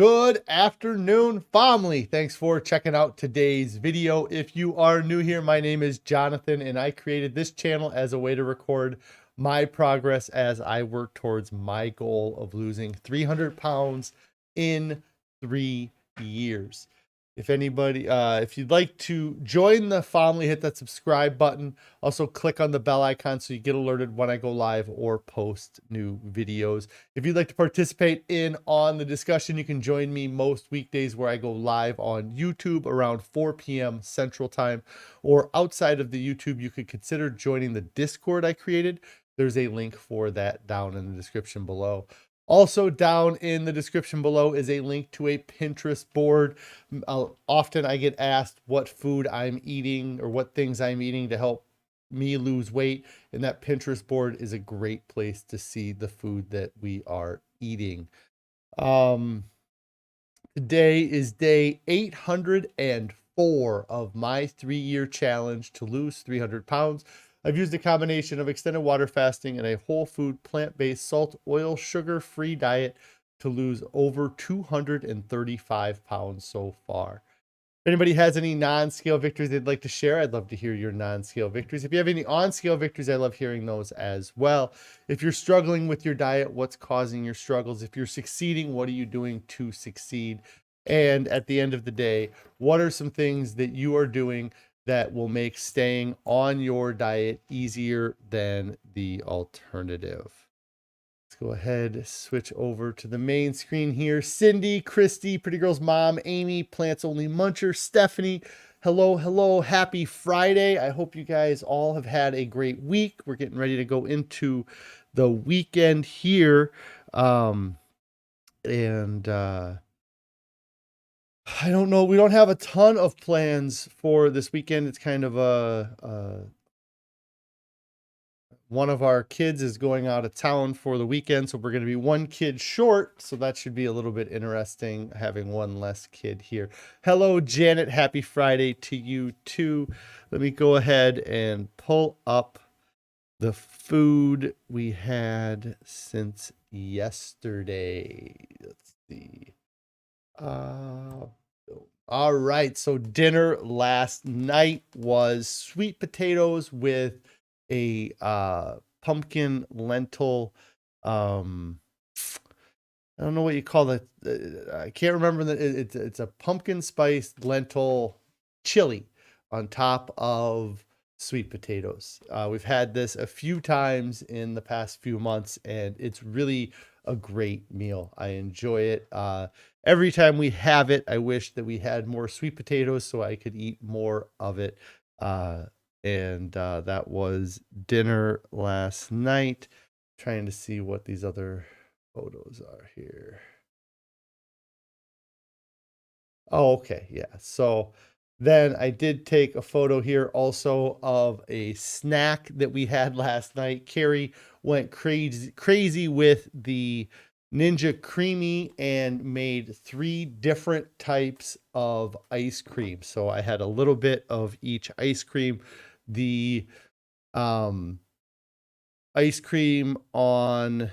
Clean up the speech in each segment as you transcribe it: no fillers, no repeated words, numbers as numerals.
Good afternoon, family. Thanks for checking out today's video. If you are new here, my name is Jonathan, and I created this channel as a way to record my progress as I work towards my goal of losing 300 pounds in 3 years. If anybody, if you'd like to join the family, hit that subscribe button. Also click on the bell icon so you get alerted when I go live or post new videos. If you'd like to participate on the discussion, you can join me most weekdays where I go live on YouTube around 4 p.m. Central Time, or outside of the YouTube, you could consider joining the Discord I created. There's a link for that down in the description below. Also down in the description below is a link to a Pinterest board. Often I get asked what food I'm eating or what things I'm eating to help me lose weight, and that Pinterest board is a great place to see the food that we are eating. Today is day 804 of my 3-year challenge to lose 300 pounds. I've used a combination of extended water fasting and a whole food, plant-based, salt, oil, sugar-free diet to lose over 235 pounds so far. If anybody has any non-scale victories they'd like to share, I'd love to hear your non-scale victories. If you have any on-scale victories, I love hearing those as well. If you're struggling with your diet, what's causing your struggles? If you're succeeding, what are you doing to succeed? And at the end of the day, what are some things that you are doing that will make staying on your diet easier than the alternative? Let's go ahead, switch over to the main screen here. Cindy, Christy, Pretty Girl's mom, Amy, Plants Only Muncher, Stephanie. Hello, happy Friday. I hope you guys all have had a great week. We're getting ready to go into the weekend here. I don't know. We don't have a ton of plans for this weekend. It's kind of one of our kids is going out of town for the weekend, so we're going to be one kid short. So that should be a little bit interesting, having one less kid here. Hello, Janet. Happy Friday to you too. Let me go ahead and pull up the food we had since yesterday. Let's see. All right, so dinner last night was sweet potatoes with a pumpkin lentil. I don't know what you call it. I can't remember that. It's a pumpkin spiced lentil chili on top of sweet potatoes. We've had this a few times in the past few months, and it's really a great meal. I enjoy it. Every time we have it, I wish that we had more sweet potatoes so I could eat more of it. That was dinner last night. Trying to see what these other photos are here. Oh, okay. Yeah. So then I did take a photo here also of a snack that we had last night. Carrie went crazy with the Ninja Creamy and made 3 different types of ice cream. So I had a little bit of each ice cream. The ice cream on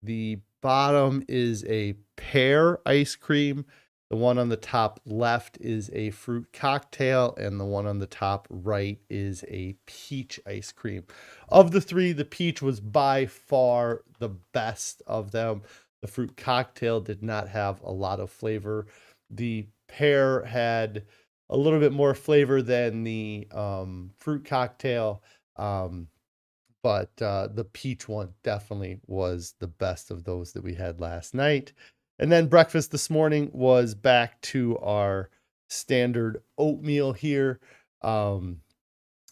the bottom is a pear ice cream. The one on the top left is a fruit cocktail, and the one on the top right is a peach ice cream. Of the 3, the peach was by far the best of them. The fruit cocktail did not have a lot of flavor. The pear had a little bit more flavor than the fruit cocktail, but the peach one definitely was the best of those that we had last night. And then breakfast this morning was back to our standard oatmeal here,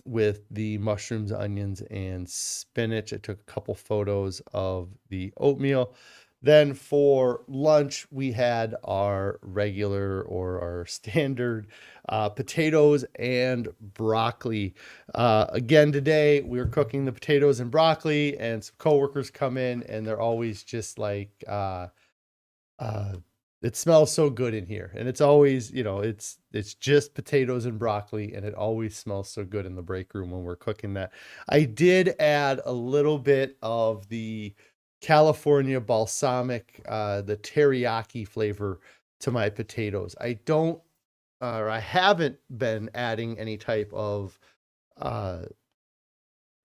with the mushrooms, onions, and spinach. I took a couple photos of the oatmeal. Then for lunch, we had our regular or our standard potatoes and broccoli. Again, today we're cooking the potatoes and broccoli, and some coworkers come in and they're always just like, it smells so good in here. And it's always, it's just potatoes and broccoli, and it always smells so good in the break room when we're cooking that. I did add a little bit of the California balsamic, the teriyaki flavor to my potatoes. I don't, or I haven't been adding any type of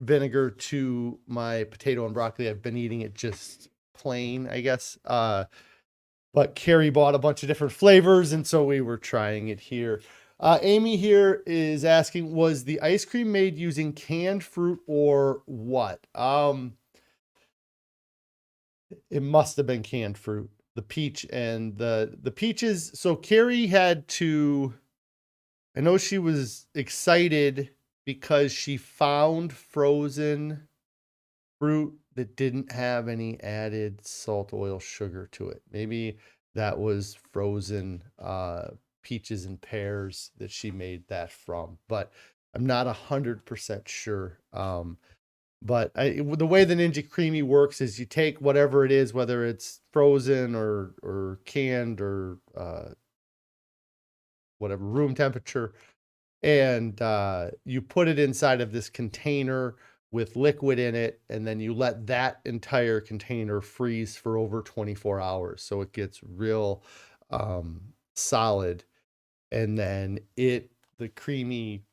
vinegar to my potato and broccoli. I've been eating it just plain, I guess. But Carrie bought a bunch of different flavors, and so we were trying it here. Amy here is asking, was the ice cream made using canned fruit or what? It must have been canned fruit. The peach and the peaches. So Carrie had to, I know she was excited because she found frozen fruit that didn't have any added salt, oil, sugar to it. Maybe that was frozen peaches and pears that she made that from, but I'm not 100% sure. But the way the Ninja Creamy works is you take whatever it is, whether it's frozen or canned or whatever, room temperature, and you put it inside of this container with liquid in it, and then you let that entire container freeze for over 24 hours. So it gets real solid, and then the creamy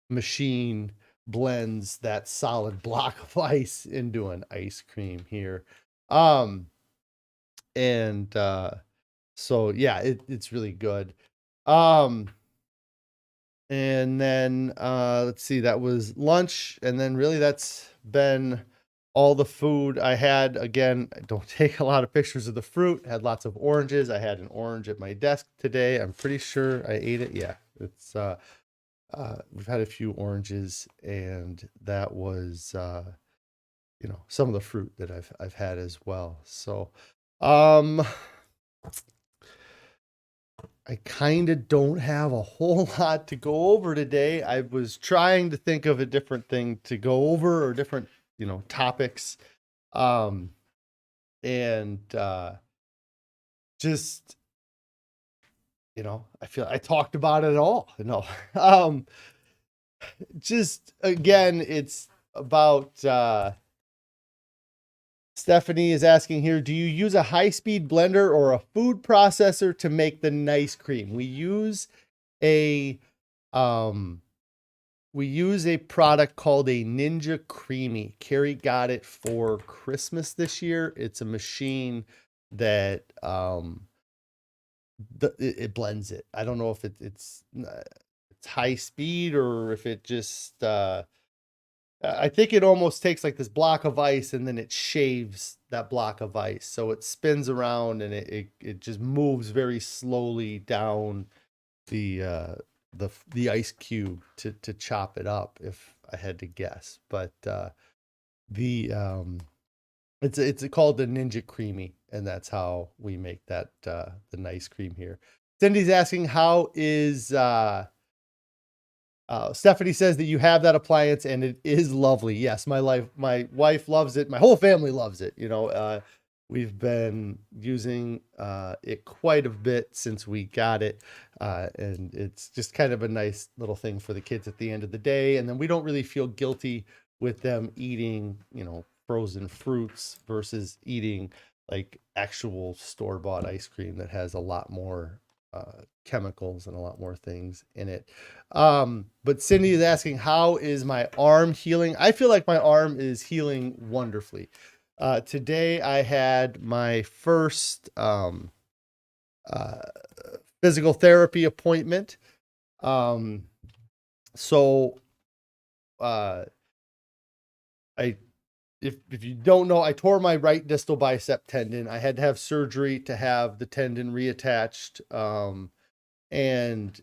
machine blends that solid block of ice into an ice cream here. So yeah, it's really good. And then let's see, that was lunch, and then really that's been all the food I had. Again, I don't take a lot of pictures of the fruit. I had lots of oranges. I had an orange at my desk today. I'm pretty sure I ate it. Yeah, it's we've had a few oranges, and that was some of the fruit that I've had as well. So I kind of don't have a whole lot to go over today. I was trying to think of a different thing to go over, or different, topics. And just, I feel I talked about it all. Just again, it's about Stephanie is asking here, do you use a high-speed blender or a food processor to make the nice cream? We use a product called a Ninja Creamy. Carrie got it for Christmas this year. It's a machine that it blends it. I don't know if it's high speed or if it just I think it almost takes like this block of ice and then it shaves that block of ice. So it spins around and it just moves very slowly down the ice cube to chop it up, if I had to guess. But it's called the Ninja Creamy, and that's how we make that the nice cream here. Cindy's asking, how is Stephanie says that you have that appliance and it is lovely. Yes, my wife loves it. My whole family loves it. We've been using it quite a bit since we got it. And it's just kind of a nice little thing for the kids at the end of the day. And then we don't really feel guilty with them eating, frozen fruits versus eating like actual store-bought ice cream that has a lot more chemicals and a lot more things in it. But Cindy is asking, how is my arm healing? I feel like my arm is healing wonderfully. Today I had my first physical therapy appointment. If you don't know, I tore my right distal bicep tendon. I had to have surgery to have the tendon reattached. And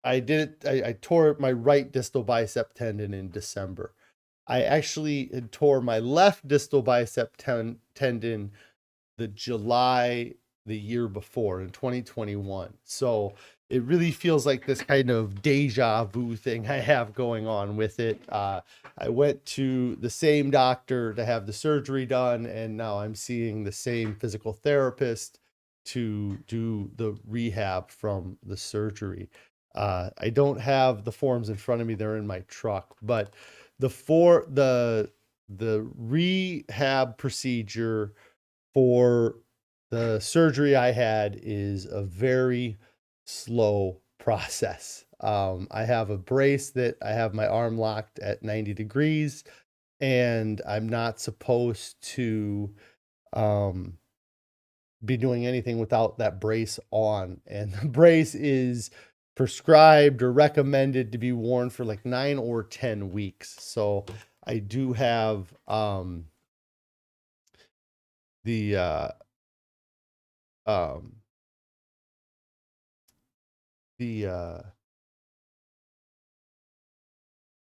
I did it. I tore my right distal bicep tendon in December. I actually had tore my left distal bicep tendon the July the year before, in 2021. So it really feels like this kind of deja vu thing I have going on with it. I went to the same doctor to have the surgery done, and now I'm seeing the same physical therapist to do the rehab from the surgery. I don't have the forms in front of me. They're in my truck, but the rehab procedure for the surgery I had is a very slow process. I have a brace that I have my arm locked at 90 degrees, and I'm not supposed to be doing anything without that brace on. And the brace is prescribed or recommended to be worn for like 9 or 10 weeks. So I do have the um the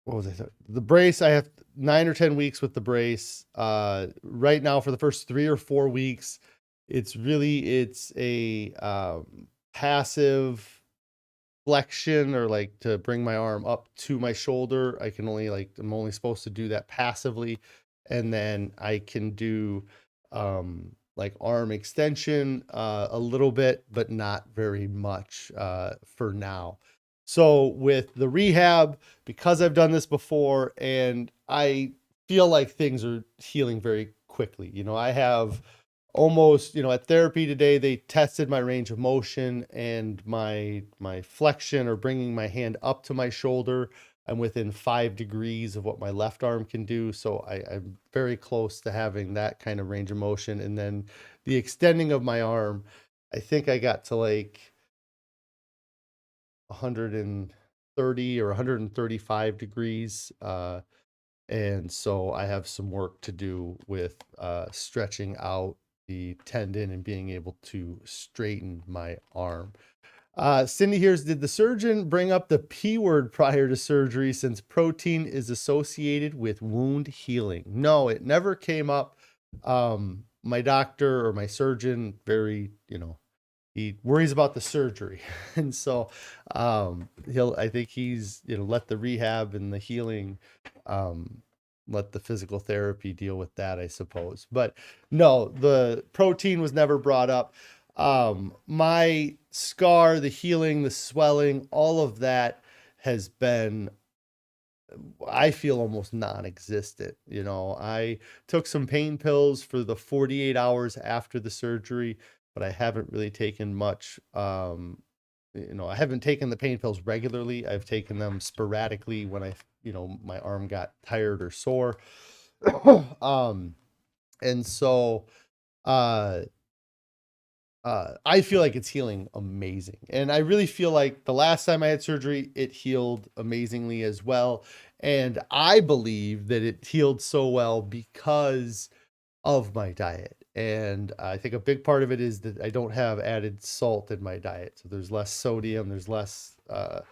what was I saying? The brace, I have 9 or 10 weeks with the brace. Right now for the first 3 or 4 weeks, it's a passive flexion, or like to bring my arm up to my shoulder. I'm only supposed to do that passively. And then I can do like arm extension a little bit, but not very much for now. So with the rehab, because I've done this before and I feel like things are healing very quickly. I have almost, at therapy today, they tested my range of motion and my flexion, or bringing my hand up to my shoulder. I'm within 5 degrees of what my left arm can do. So I'm very close to having that kind of range of motion. And then the extending of my arm, I think I got to like 130 or 135 degrees. And so I have some work to do with stretching out the tendon and being able to straighten my arm. Cindy here's, did the surgeon bring up the P word prior to surgery, since protein is associated with wound healing? No, it never came up. My doctor, or my surgeon, very, he worries about the surgery. And so I think he's, let the rehab and the healing, let the physical therapy deal with that, I suppose. But no, the protein was never brought up. My scar, the healing, the swelling, all of that has been, I feel, almost non-existent. I took some pain pills for the 48 hours after the surgery, but I haven't really taken much. I haven't taken the pain pills regularly. I've taken them sporadically when my arm got tired or sore. And so, I feel like it's healing amazing. And I really feel like the last time I had surgery, it healed amazingly as well. And I believe that it healed so well because of my diet. And I think a big part of it is that I don't have added salt in my diet. So there's less sodium, there's less of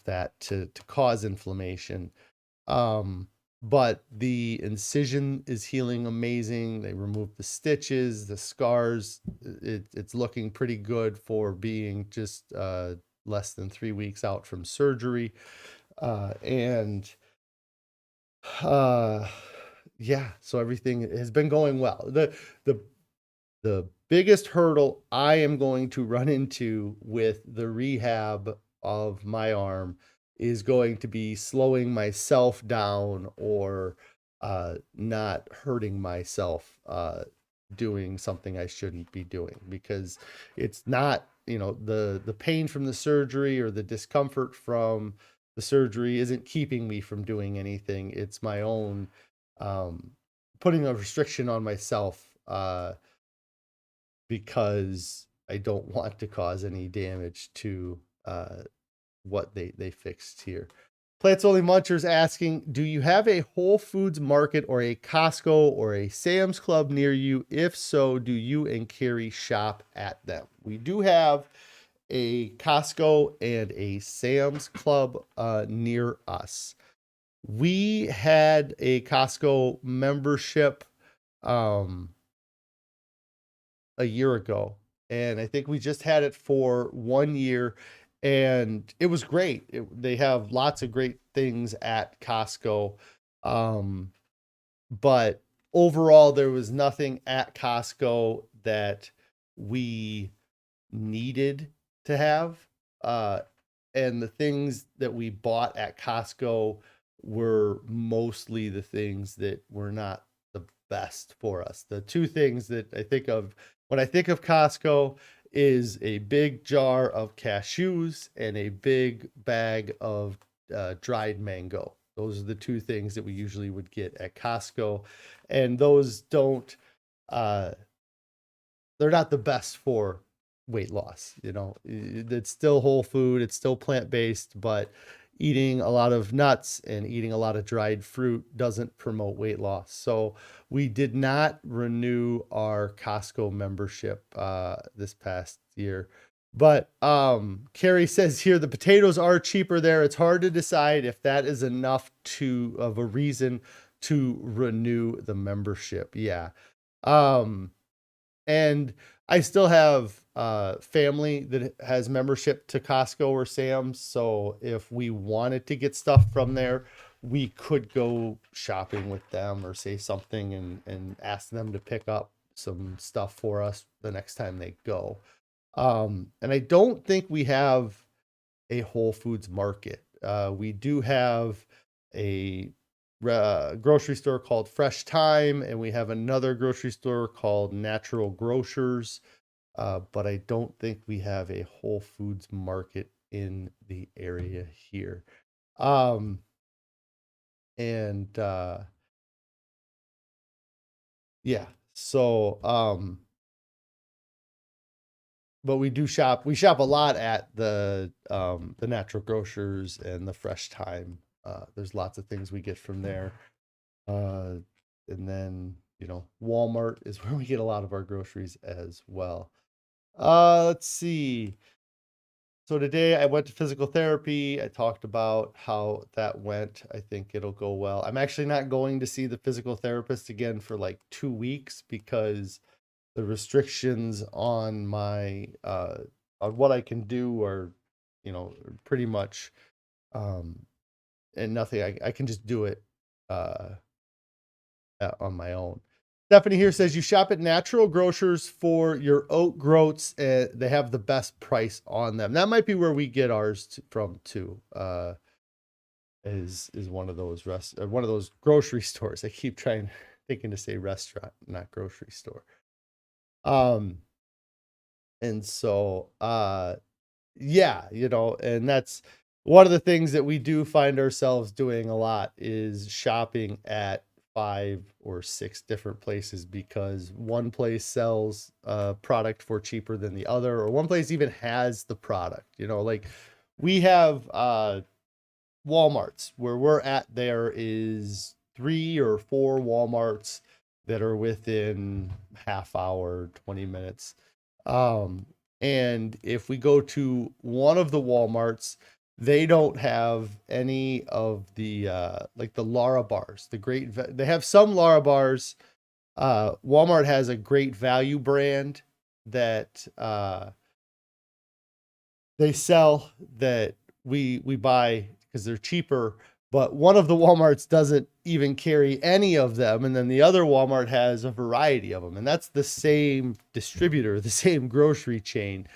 that to cause inflammation. But the incision is healing amazing. They removed the stitches, the scars. It's looking pretty good for being just less than 3 weeks out from surgery. Yeah, so everything has been going well. The biggest hurdle I am going to run into with the rehab of my arm is going to be slowing myself down, or not hurting myself doing something I shouldn't be doing, because it's not, the pain from the surgery or the discomfort from the surgery isn't keeping me from doing anything. It's my own putting a restriction on myself because I don't want to cause any damage to what they fixed here. Plants Only Munchers asking, do you have a Whole Foods Market or a Costco or a Sam's Club near you? If so, do you and Carrie shop at them? We do have a Costco and a Sam's Club near us. We had a Costco membership a year ago, and I think we just had it for 1 year, and it was great. They have lots of great things at Costco. But overall, there was nothing at Costco that we needed to have. And the things that we bought at Costco were mostly the things that were not the best for us. The two things that I think of when I think of Costco, is a big jar of cashews and a big bag of dried mango. Those are the two things that we usually would get at Costco, and those don't they're not the best for weight loss. It's still whole food, it's still plant-based, but eating a lot of nuts and eating a lot of dried fruit doesn't promote weight loss. So we did not renew our Costco membership this past year. But Carrie says here, the potatoes are cheaper there. It's hard to decide if that is enough of a reason to renew the membership. Yeah. And I still have family that has membership to Costco or Sam's. So if we wanted to get stuff from there, we could go shopping with them or say something and ask them to pick up some stuff for us the next time they go. And I don't think we have a Whole Foods Market. We do have a grocery store called Fresh Time, and we have another grocery store called Natural Grocers, but I don't think we have a Whole Foods Market in the area here. Yeah, so but we shop a lot at the Natural Grocers and the Fresh Time. There's lots of things we get from there. And then, Walmart is where we get a lot of our groceries as well. Let's see. So today I went to physical therapy. I talked about how that went. I think it'll go well. I'm actually not going to see the physical therapist again for like 2 weeks because the restrictions on my on what I can do are, pretty much and nothing. I can just do it on my own. Stephanie here says you shop at Natural Grocers for your oat groats. They have the best price on them. That might be where we get ours from too. Is one of those one of those grocery stores. I keep thinking to say restaurant, not grocery store. And so yeah, and that's one of the things that we do find ourselves doing a lot is shopping at 5 or 6 different places because one place sells a product for cheaper than the other, or one place even has the product. Like we have Walmarts where we're at. There is 3 or 4 Walmarts that are within half hour, 20 minutes. And if we go to one of the Walmarts, they don't have any of the like the Lara bars. They have some Lara bars. Walmart has a Great Value brand that they sell that we buy because they're cheaper. But one of the Walmarts doesn't even carry any of them, and then the other Walmart has a variety of them, and that's the same distributor, the same grocery chain.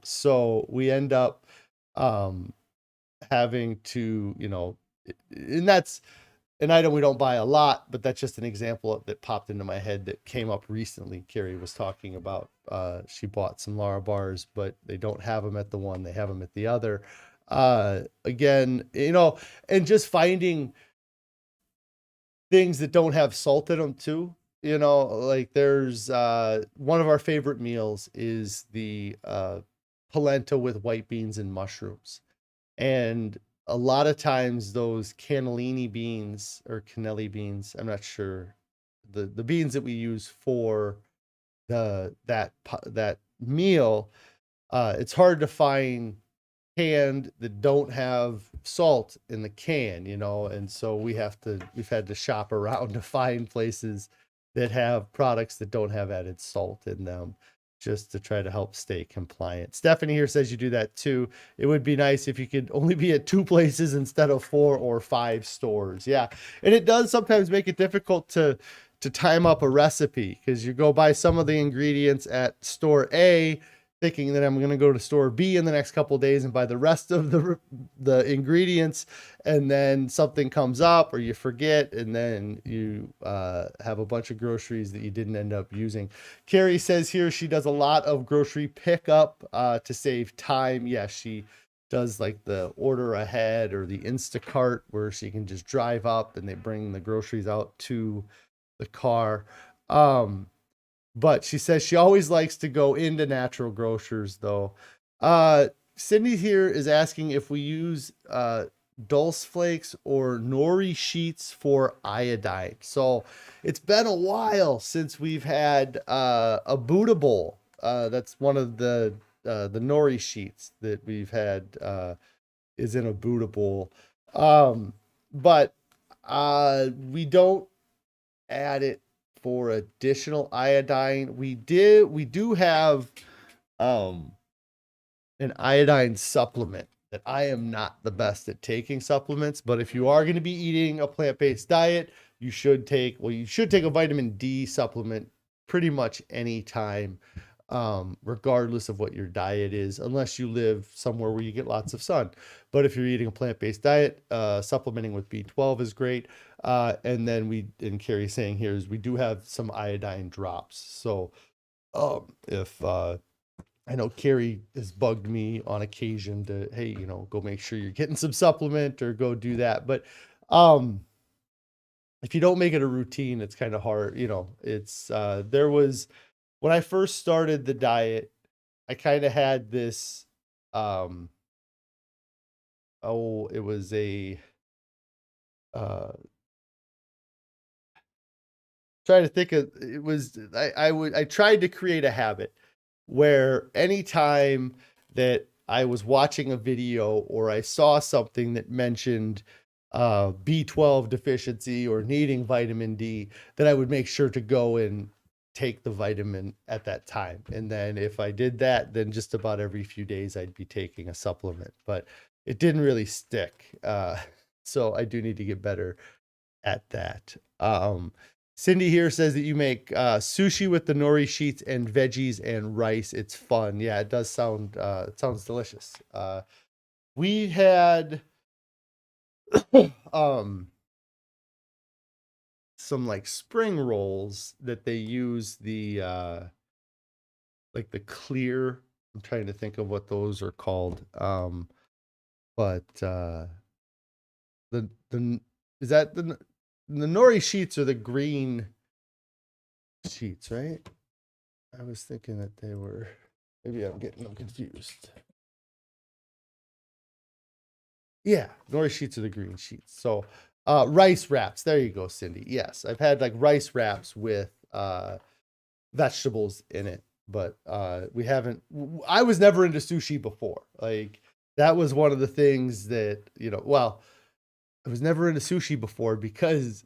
So we end up having to, and that's an item we don't buy a lot, but that's just an example that popped into my head that came up recently. Carrie was talking about she bought some Lara bars, but they don't have them at the one, they have them at the other. Again, and just finding things that don't have salt in them too. Like there's one of our favorite meals is the polenta with white beans and mushrooms. And a lot of times those cannellini beans or cannelli beans, I'm not sure, the beans that we use for that meal, it's hard to find canned that don't have salt in the can, and so we've had to shop around to find places that have products that don't have added salt in them just to try to help stay compliant. Stephanie here says you do that too. It would be nice if you could only be at 2 places instead of 4 or 5 stores. Yeah. And it does sometimes make it difficult to time up a recipe because you go buy some of the ingredients at store A, thinking that I'm going to go to store B in the next couple of days and buy the rest of the ingredients, and then something comes up or you forget, and then you have a bunch of groceries that you didn't end up using. Carrie says here she does a lot of grocery pickup to save time. Yeah, she does like the order ahead or the Instacart where she can just drive up and they bring the groceries out to the car. But she says she always likes to go into natural grocers though. Cindy here is asking if we use dulse flakes or nori sheets for iodine. So it's been a while since we've had a Buddha bowl. That's one of the nori sheets that we've had is in a Buddha bowl. But we don't add it for additional iodine. We do have an iodine supplement that I am not the best at taking supplements, but if you are going to be eating a plant-based diet, you should take a vitamin D supplement pretty much any time, regardless of what your diet is, unless you live somewhere where you get lots of sun. But if you're eating a plant-based diet, supplementing with B12 is great. And then Carrie's saying here is we do have some iodine drops. So if I know Carrie has bugged me on occasion to, hey, go make sure you're getting some supplement or go do that. But if you don't make it a routine, it's kind of hard. There was, when I first started the diet, I kind of had this, it was a, trying to think of, it was, I tried to create a habit where anytime that I was watching a video or I saw something that mentioned B12 deficiency or needing vitamin D, that I would make sure to go and take the vitamin at that time. And then if I did that, then just about every few days I'd be taking a supplement, but it didn't really stick. So I do need to get better at that. Cindy here says that you make sushi with the nori sheets and veggies and rice. It's fun. Yeah, it does sound, it sounds delicious. We had some like spring rolls that they use the like the clear, I'm trying to think of what those are called. But is that the nori sheets are the green sheets, right? I was thinking that they were, maybe I'm getting them confused. Yeah, nori sheets are the green sheets. So rice wraps, there you go, Cindy. Yes, I've had like rice wraps with vegetables in it, but I was never into sushi before. Like that was one of the things that, I was never into sushi before because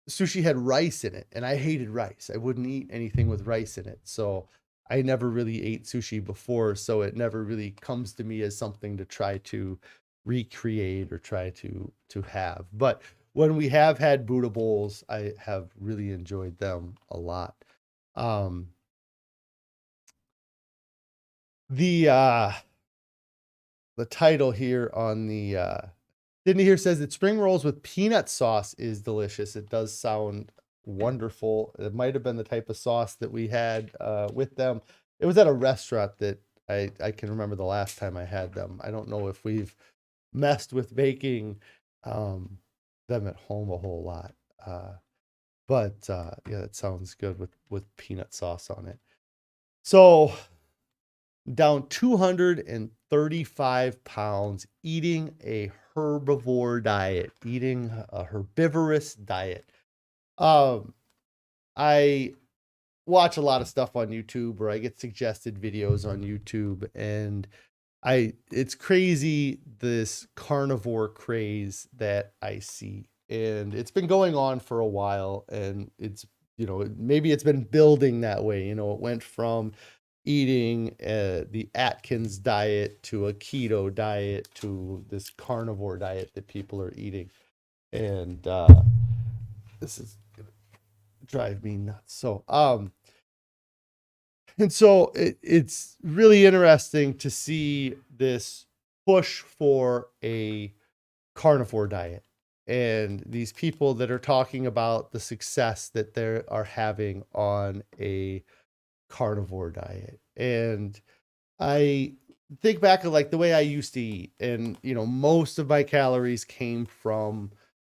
sushi had rice in it and I hated rice. I wouldn't eat anything with rice in it. So I never really ate sushi before. So it never really comes to me as something to try to recreate or try to have. But when we have had Buddha bowls, I have really enjoyed them a lot. The title here on the Sydney here says that spring rolls with peanut sauce is delicious. It does sound wonderful. It might have been the type of sauce that we had with them. It was at a restaurant that I can remember the last time I had them. I don't know if we've messed with making them at home a whole lot. But yeah, that sounds good with peanut sauce on it. So down 235 pounds, eating a herbivore diet, eating a herbivorous diet. I watch a lot of stuff on YouTube, or I get suggested videos on YouTube, and it's crazy, this carnivore craze that I see. And it's been going on for a while, and it's, maybe it's been building that way. It went from eating the Atkins diet to a keto diet to this carnivore diet that people are eating. And this is gonna drive me nuts. So And so it's really interesting to see this push for a carnivore diet and these people that are talking about the success that they are having on a carnivore diet. And I think back of like the way I used to eat, and most of my calories came from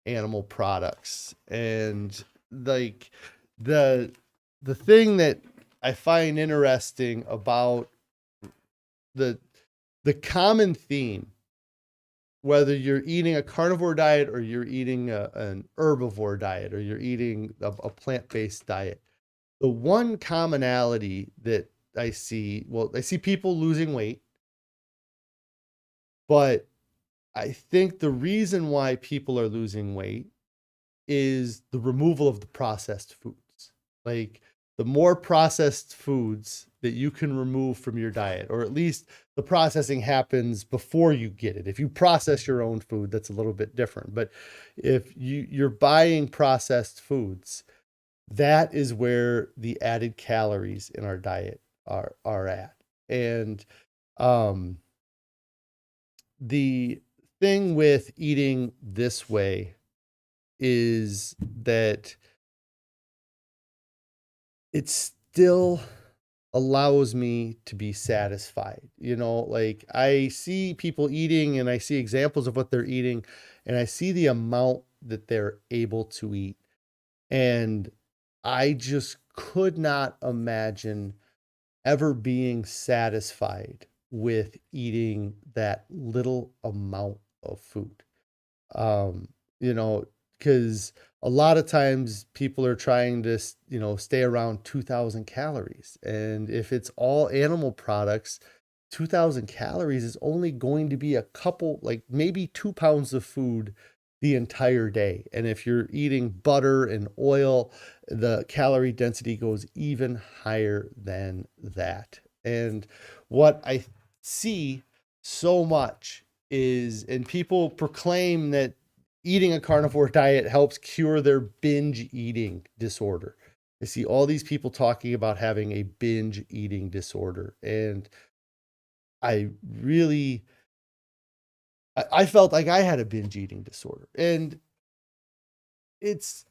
animal products. And like the thing that I find interesting about the common theme, whether you're eating a carnivore diet or you're eating an herbivore diet or you're eating a plant-based diet, the one commonality that I see people losing weight, but I think the reason why people are losing weight is the removal of the processed foods. Like the more processed foods that you can remove from your diet, or at least the processing happens before you get it. If you process your own food, that's a little bit different. But if you're buying processed foods, that is where the added calories in our diet are at. And the thing with eating this way is that it still allows me to be satisfied. Like I see people eating and I see examples of what they're eating and I see the amount that they're able to eat. And I just could not imagine ever being satisfied with eating that little amount of food. Because a lot of times people are trying to, stay around 2,000 calories. And if it's all animal products, 2,000 calories is only going to be a couple, like maybe 2 pounds of food the entire day. And if you're eating butter and oil, the calorie density goes even higher than that. And what I see so much is, and people proclaim that eating a carnivore diet helps cure their binge eating disorder. I see all these people talking about having a binge eating disorder. And I felt like I had a binge eating disorder. And it's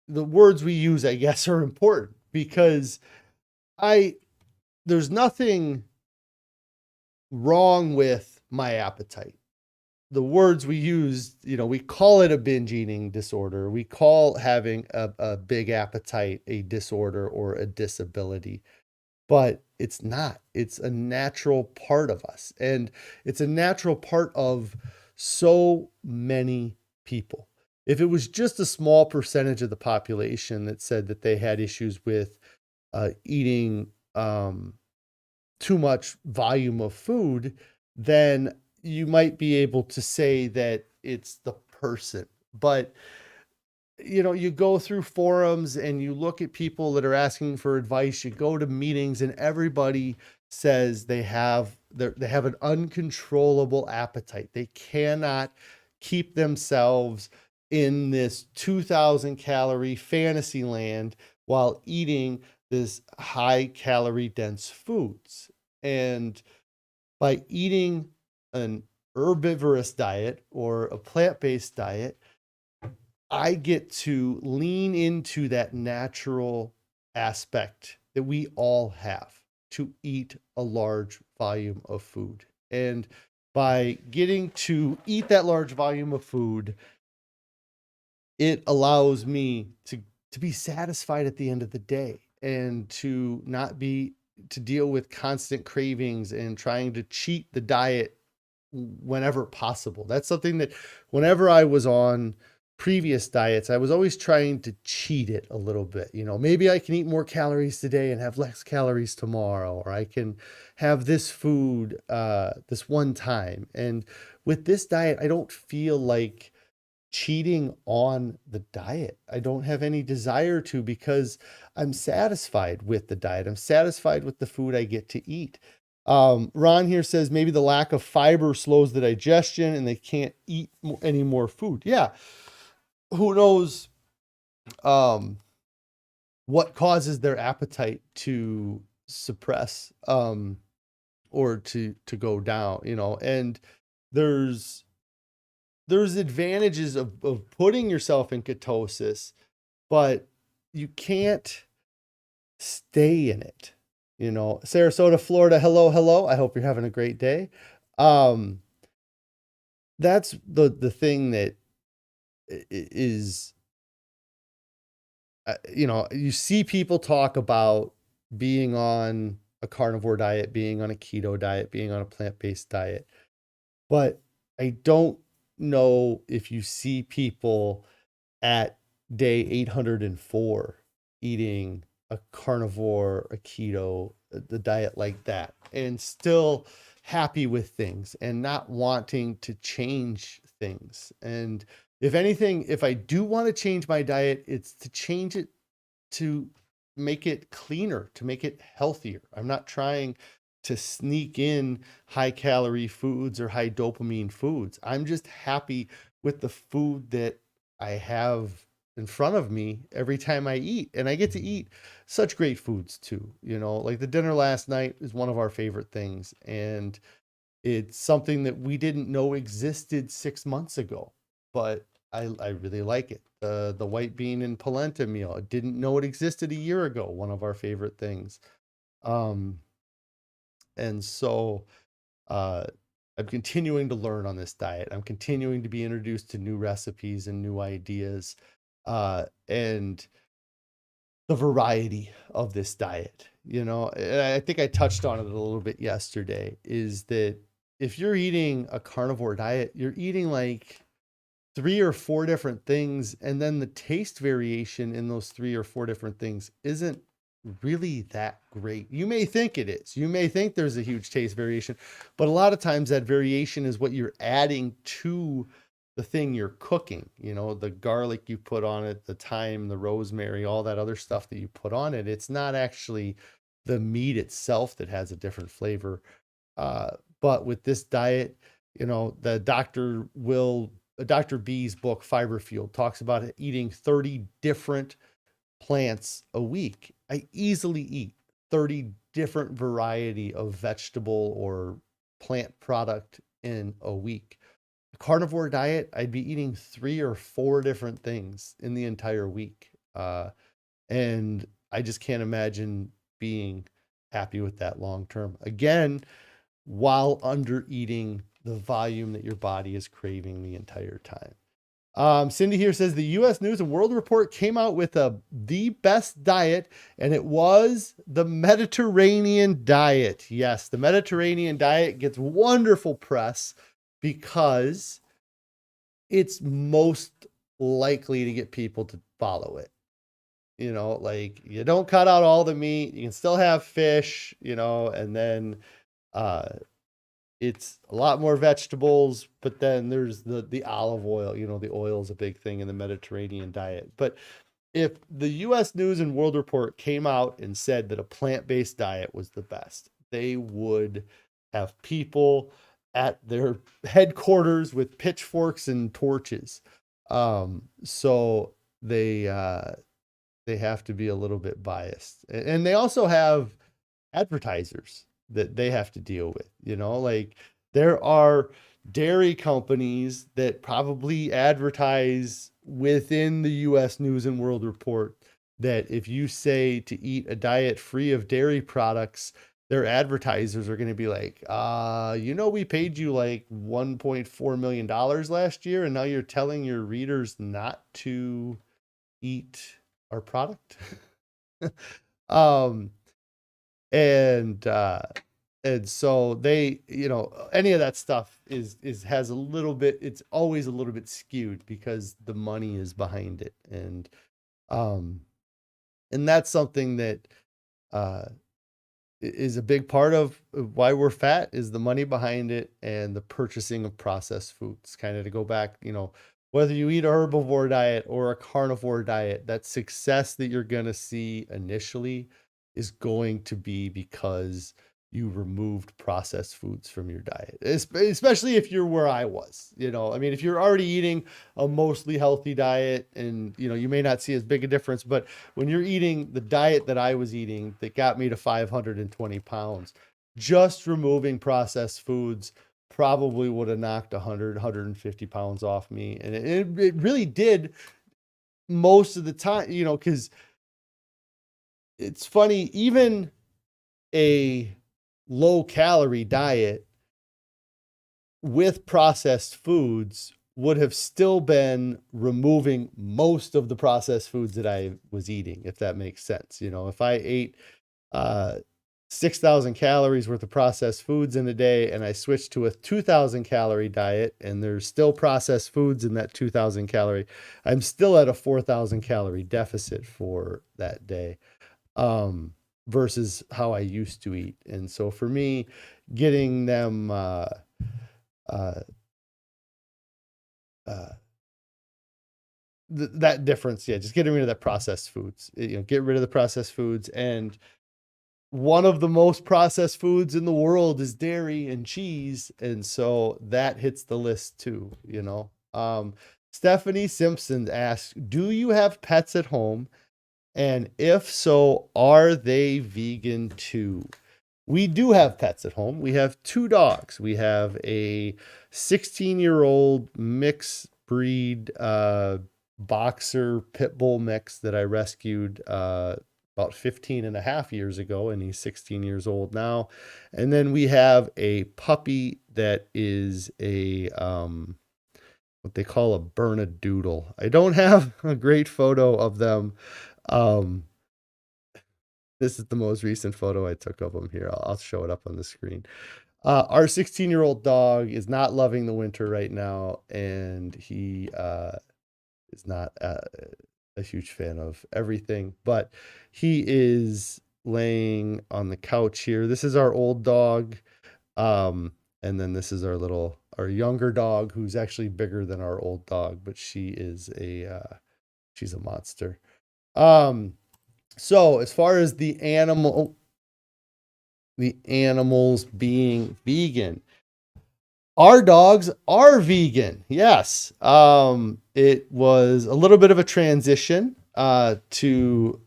the words we use, I guess, are important because there's nothing wrong with my appetite. The words we use, we call it a binge eating disorder. We call having a big appetite a disorder or a disability, but it's not. It's a natural part of us. And it's a natural part of so many people. If it was just a small percentage of the population that said that they had issues with eating too much volume of food, then you might be able to say that it's the person. But you go through forums and you look at people that are asking for advice, you go to meetings and everybody says they have an uncontrollable appetite. They cannot keep themselves in this 2,000 calorie fantasy land while eating this high calorie dense foods. And by eating an herbivorous diet or a plant-based diet, I get to lean into that natural aspect that we all have to eat a large volume of food. And by getting to eat that large volume of food, it allows me to be satisfied at the end of the day and to not be to deal with constant cravings and trying to cheat the diet whenever possible. That's something that whenever I was on previous diets, I was always trying to cheat it a little bit. Maybe I can eat more calories today and have less calories tomorrow, or I can have this food this one time. And with this diet, I don't feel like cheating on the diet. I don't have any desire to, because I'm satisfied with the diet. I'm satisfied with the food I get to eat. Ron here says maybe the lack of fiber slows the digestion and they can't eat any more food. Yeah. Who knows what causes their appetite to suppress, or to go down, and there's advantages of putting yourself in ketosis, but you can't stay in it. Sarasota, Florida, hello. I hope you're having a great day. That's the thing that is, you see people talk about being on a carnivore diet, being on a keto diet, being on a plant-based diet, but I don't know if you see people at day 804 eating a carnivore, a keto, the diet like that, and still happy with things and not wanting to change things. And if anything, if I do want to change my diet, it's to change it to make it cleaner, to make it healthier. I'm not trying to sneak in high calorie foods or high dopamine foods. I'm just happy with the food that I have in front of me every time I eat. And I get to eat such great foods too. Like the dinner last night is one of our favorite things. And it's something that we didn't know existed 6 months ago, but I really like it. The white bean and polenta meal, I didn't know it existed a year ago. One of our favorite things. And so I'm continuing to learn on this diet. I'm continuing to be introduced to new recipes and new ideas, and the variety of this diet. And I think I touched on it a little bit yesterday, is that if you're eating a carnivore diet, you're eating like 3 or 4 different things, and then the taste variation in those 3 or 4 different things isn't really that great. You may think it is. You may think there's a huge taste variation, but a lot of times that variation is what you're adding to the thing you're cooking. The garlic you put on it, the thyme, the rosemary, all that other stuff that you put on it. It's not actually the meat itself that has a different flavor. But with this diet, the Dr. B's book, Fiber Fuel, talks about eating 30 different plants a week. I easily eat 30 different variety of vegetable or plant product in a week. A carnivore diet, I'd be eating 3 or 4 different things in the entire week. And I just can't imagine being happy with that long term. Again, while under eating the volume that your body is craving the entire time. Cindy here says the U.S. News and World Report came out with the best diet, and it was the Mediterranean diet. Yes, the Mediterranean diet gets wonderful press because it's most likely to get people to follow it. Like you don't cut out all the meat, you can still have fish, and then it's a lot more vegetables, but then there's the olive oil. The oil is a big thing in the Mediterranean diet. But if the U.S. News and World Report came out and said that a plant-based diet was the best, they would have people at their headquarters with pitchforks and torches. So they have to be a little bit biased. And they also have advertisers that they have to deal with. Like there are dairy companies that probably advertise within the U.S. News and World Report that if you say to eat a diet free of dairy products, their advertisers are going to be like, we paid you like $1.4 million last year, and now you're telling your readers not to eat our product. And so they, any of that stuff has a little bit, it's always a little bit skewed because the money is behind it. And that's something that is a big part of why we're fat, is the money behind it and the purchasing of processed foods. Kind of to go back, whether you eat a herbivore diet or a carnivore diet, that success that you're going to see initially is going to be because you removed processed foods from your diet, especially if you're where I was. I mean, if you're already eating a mostly healthy diet and, you may not see as big a difference, but when you're eating the diet that I was eating that got me to 520 pounds, just removing processed foods probably would have knocked 150 pounds off me. And it really did most of the time, because it's funny, even a low calorie diet with processed foods would have still been removing most of the processed foods that I was eating, if that makes sense. If I ate 6,000 calories worth of processed foods in a day and I switched to a 2,000 calorie diet and there's still processed foods in that 2,000 calorie, I'm still at a 4,000 calorie deficit for that day. Versus how I used to eat. And so for me, getting them that difference, just getting rid of that processed foods, get rid of the processed foods. And one of the most processed foods in the world is dairy and cheese. And so that hits the list too, Stephanie Simpson asks, do you have pets at home? And if so, are they vegan too? We do have pets at home. We have 2 dogs. We have a 16-year-old mixed breed boxer pit bull mix that I rescued about 15 and a half years ago, and he's 16 years old now. And then we have a puppy that is a what they call a Bernedoodle. I don't have a great photo of them. This is the most recent photo I took of him here. I'll show it up on the screen. Our 16-year-old dog is not loving the winter right now, and he is not a huge fan of everything, but he is laying on the couch here. This is our old dog. And then this is our younger dog, who's actually bigger than our old dog, but she's a monster. So as far as the animals being vegan, our dogs are vegan. Yes. It was a little bit of a transition to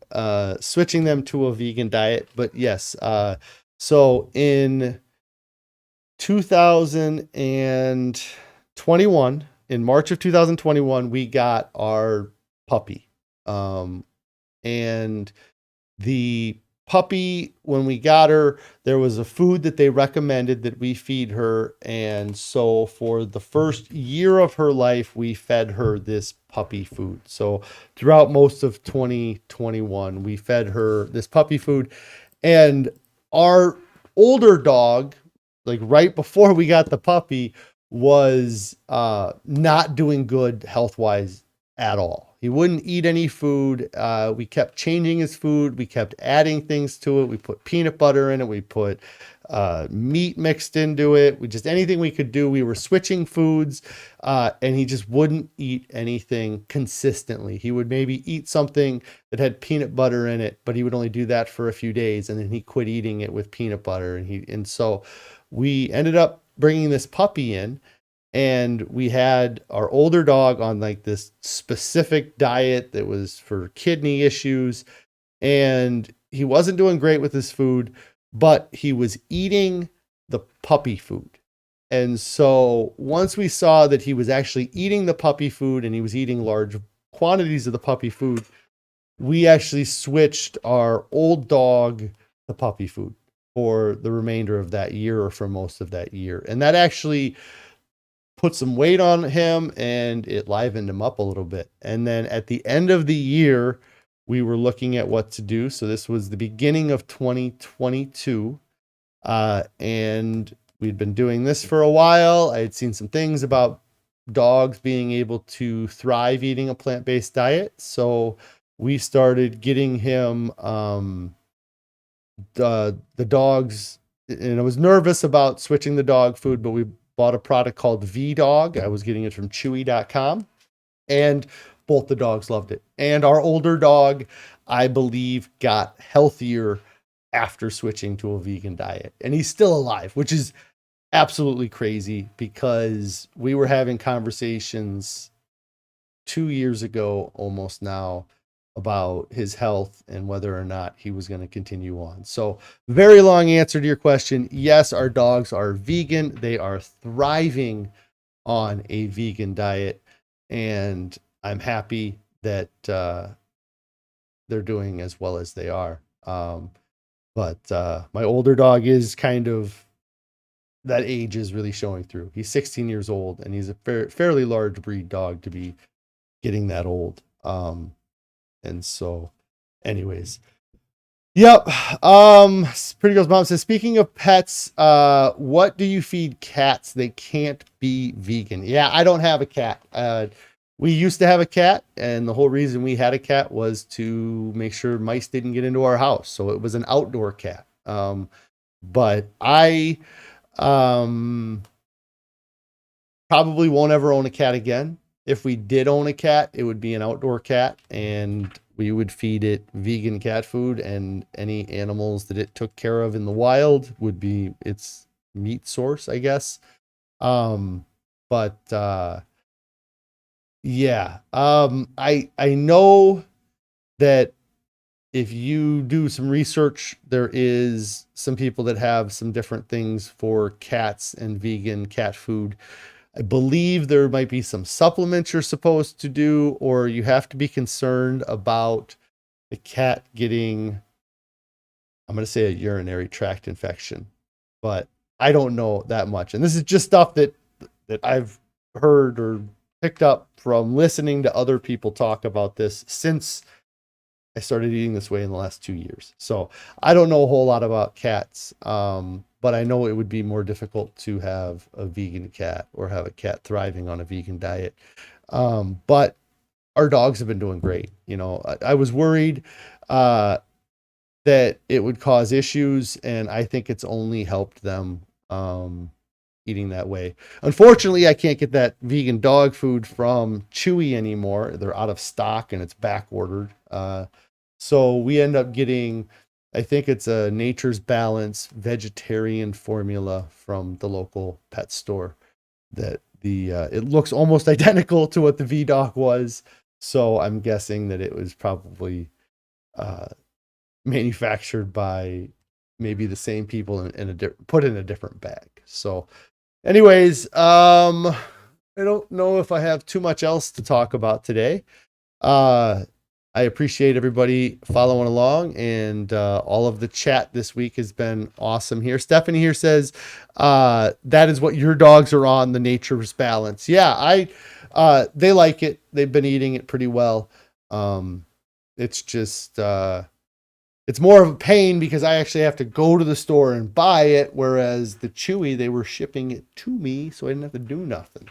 switching them to a vegan diet, but yes. So in 2021, in March of 2021, we got our puppy. And the puppy, when we got her, there was a food that they recommended that we feed her. And so for the first year of her life, we fed her this puppy food. So throughout most of 2021, we fed her this puppy food. And our older dog, like right before we got the puppy, was not doing good health-wise at all. He wouldn't eat any food. We kept changing his food. We kept adding things to it. We put peanut butter in it. We put meat mixed into it. Anything we could do. We were switching foods, and he just wouldn't eat anything consistently. He would maybe eat something that had peanut butter in it, but he would only do that for a few days, and then he quit eating it with peanut butter. And so we ended up bringing this puppy in. And we had our older dog on like this specific diet that was for kidney issues. And he wasn't doing great with his food, but he was eating the puppy food. And so once we saw that he was actually eating the puppy food and he was eating large quantities of the puppy food, we actually switched our old dog to puppy food for the remainder of that year, or for most of that year. And that actually put some weight on him and it livened him up a little bit. And then at the end of the year, we were looking at what to do. So this was the beginning of 2022. And we'd been doing this for a while. I had seen some things about dogs being able to thrive eating a plant-based diet. So we started getting him the dogs, and I was nervous about switching the dog food, but we bought a product called V-Dog. I was getting it from Chewy.com, and both the dogs loved it. And our older dog, I believe, got healthier after switching to a vegan diet, and he's still alive, which is absolutely crazy because we were having conversations 2 years ago almost now about his health and whether or not he was going to continue on. So very long answer to your question. Yes, our dogs are vegan. They are thriving on a vegan diet, and I'm happy that they're doing as well as they are. But my older dog is kind of, that age is really showing through. He's 16 years old, and he's a fairly large breed dog to be getting that old. And so anyways, yep. Pretty Girl's mom says, speaking of pets, what do you feed cats? They can't be vegan. Yeah, I don't have a cat. We used to have a cat, and the whole reason we had a cat was to make sure mice didn't get into our house. So it was an outdoor cat. But I probably won't ever own a cat again. If we did own a cat, it would be an outdoor cat, and we would feed it vegan cat food, and any animals that it took care of in the wild would be its meat source, I guess. Yeah. I know that if you do some research, there is some people that have some different things for cats and vegan cat food. I believe there might be some supplements you're supposed to do, or you have to be concerned about the cat getting, I'm going to say, a urinary tract infection, but I don't know that much. And this is just stuff that I've heard or picked up from listening to other people talk about this since I started eating this way in the last 2 years. So I don't know a whole lot about cats. But I know it would be more difficult to have a vegan cat or have a cat thriving on a vegan diet. But our dogs have been doing great. You know, I was worried that it would cause issues, and I think it's only helped them eating that way. Unfortunately, I can't get that vegan dog food from Chewy anymore. They're out of stock and it's back ordered. So we end up getting, I think it's a Nature's Balance vegetarian formula from the local pet store that it looks almost identical to what the V-Dog was. So I'm guessing that it was probably manufactured by maybe the same people put in a different bag. So anyways, I don't know if I have too much else to talk about today. I appreciate everybody following along, and all of the chat this week has been awesome here. Stephanie here says, that is what your dogs are on, the Nature's Balance. Yeah, they like it. They've been eating it pretty well. It's just, it's more of a pain because I actually have to go to the store and buy it, whereas the Chewy, they were shipping it to me, so I didn't have to do nothing.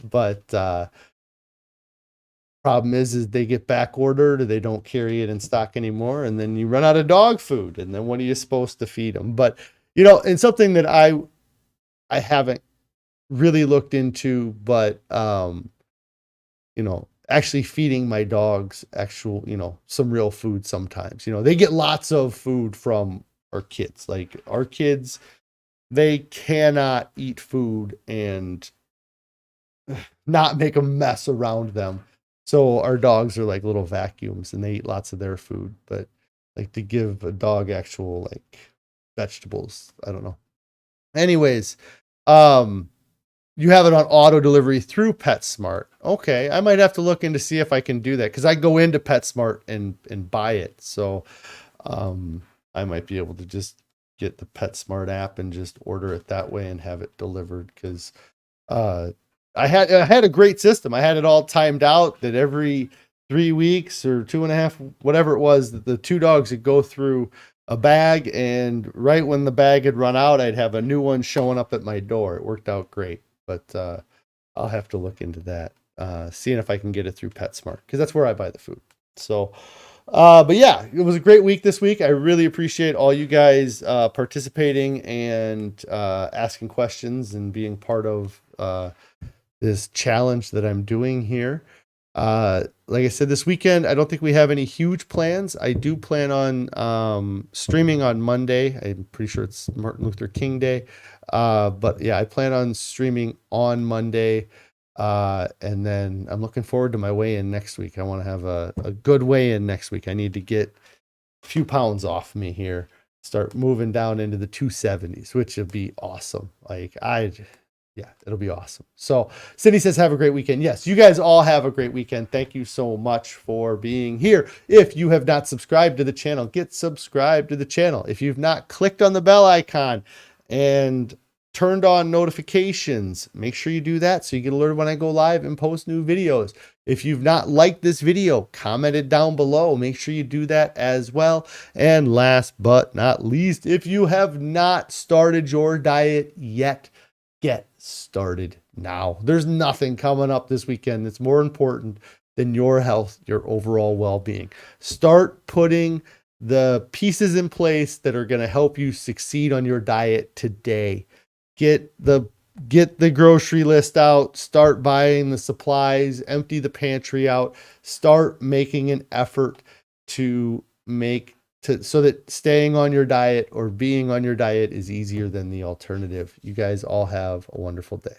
But problem is they get back ordered, or they don't carry it in stock anymore, and then you run out of dog food, and then what are you supposed to feed them? But you know, and something that I haven't really looked into, but you know, actually feeding my dogs actual, you know, some real food sometimes. You know, they get lots of food from our kids. Like our kids, they cannot eat food and not make a mess around them. So our dogs are like little vacuums, and they eat lots of their food. But like to give a dog actual like vegetables, I don't know. Anyways, you have it on auto delivery through PetSmart. Okay, I might have to look into see if I can do that, because I go into PetSmart and buy it. So I might be able to just get the PetSmart app and just order it that way and have it delivered, because I had a great system. I had it all timed out that every 3 weeks or 2.5, whatever it was, that the two dogs would go through a bag, and right when the bag had run out, I'd have a new one showing up at my door. It worked out great, but I'll have to look into that, seeing if I can get it through PetSmart, because that's where I buy the food. So, but yeah, it was a great week this week. I really appreciate all you guys participating and asking questions and being part of this challenge that I'm doing here. Like I said, this weekend, I don't think we have any huge plans. I do plan on streaming on Monday. I'm pretty sure it's Martin Luther King Day. But yeah, I plan on streaming on Monday. And then I'm looking forward to my weigh-in next week. I want to have a good weigh-in next week. I need to get a few pounds off me here, start moving down into the 270s, which would be awesome. Yeah, it'll be awesome. So Cindy says, have a great weekend. Yes, you guys all have a great weekend. Thank you so much for being here. If you have not subscribed to the channel, get subscribed to the channel. If you've not clicked on the bell icon and turned on notifications, make sure you do that so you get alerted when I go live and post new videos. If you've not liked this video, comment it down below. Make sure you do that as well. And last but not least, if you have not started your diet yet, get started now. There's nothing coming up this weekend that's more important than your health, your overall well-being. Start putting the pieces in place that are going to help you succeed on your diet today. Get the grocery list out, start buying the supplies, empty the pantry out, start making an effort so that staying on your diet or being on your diet is easier than the alternative. You guys all have a wonderful day.